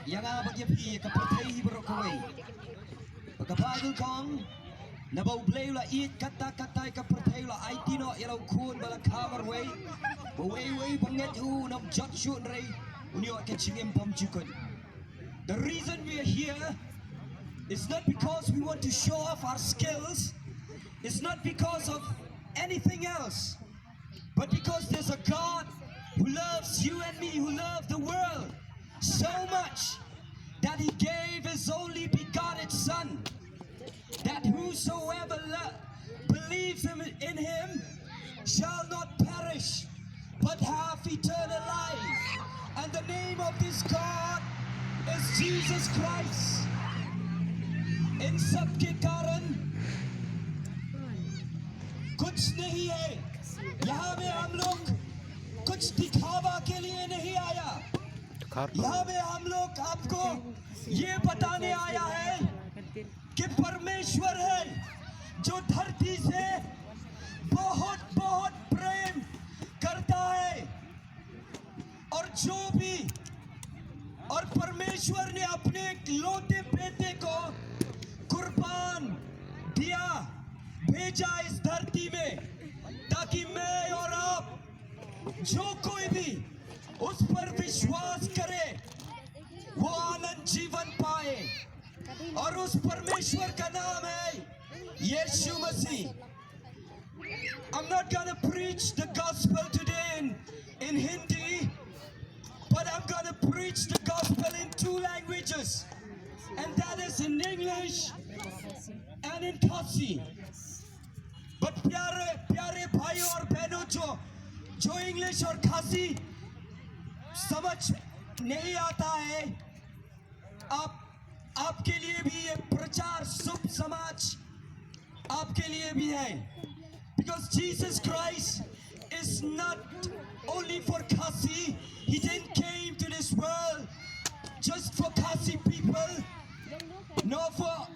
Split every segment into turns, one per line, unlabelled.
yang abag yapi kapatay hibrokaway. Pagkapagul kong nabaw blayula it kata-katay kapatayula ay tino ilaw kun bala kamarway. Baway banget nam judge ray unyo kachingim pamchukun. The reason we are here is not because we want to show off our skills. It's not because of anything else, but because there's a God who loves you and me, who loves the world so much that He gave His only begotten Son, that whosoever believes in Him shall not perish, but have eternal life. And the name of this God is Jesus Christ. इन सब के कारण कुछ नहीं है। यहाँ में हम लोग कुछ दिखावा के लिए नहीं आया। यहाँ में हम लोग आपको ये बताने आया है कि परमेश्वर है जो धरती से बहुत बहुत प्रेम करता है, और जो भी और परमेश्वर ने अपने इकलौते बेटे को कुर्बान दिया, भेजा इस धरती में, ताकि मैं और आप जो कोई भी उस पर विश्वास करे वो आनंद जीवन पाए। और उस परमेश्वर का नाम है यीशु मसीह। I'm not gonna preach the gospel today in Hindi, but I'm gonna preach the gospel in two languages, and that is in English and in khasi. But प्यारे भाइयों और बहनों जो इंग्लिश और खासी समझ नहीं आता है, आपके लिए भी ये प्रचार शुभ समाज आपके लिए भी है। Because Jesus Christ is not only for khasi. He didn't came to this world just for khasi people, nor for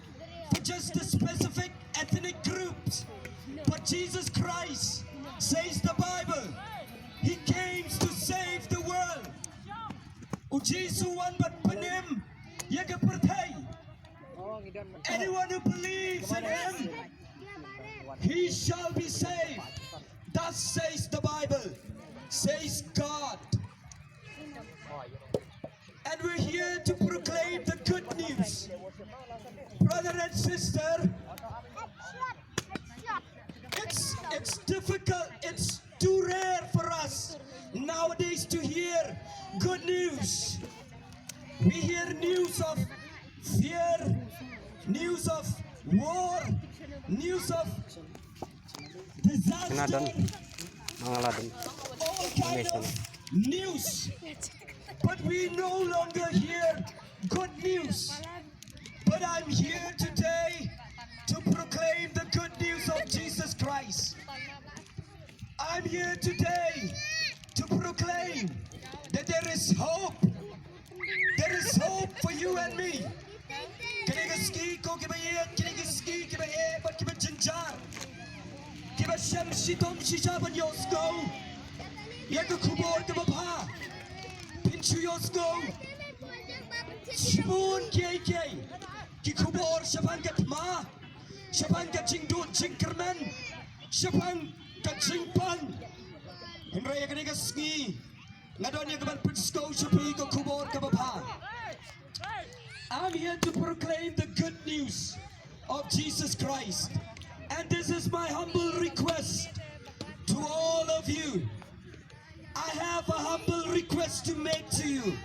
just the specific ethnic groups. But Jesus Christ, says the Bible, He came to save the world. Anyone who believes in Him, he shall be saved. Thus says the Bible, says God. And we're here to proclaim the good news. Brother and sister, it's difficult, it's too rare for us nowadays to hear good news. We hear news of fear, news of war, news of disaster, all kind of news. But we no longer hear good news. But I'm here today to proclaim the good news of Jesus Christ. I'm here today to proclaim that there is hope. There is hope for you and me. I'm here to proclaim the good news of Jesus Christ. And this is my humble request to all of you. I have a humble request to make to you.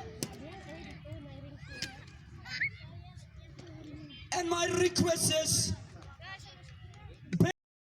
And my request is,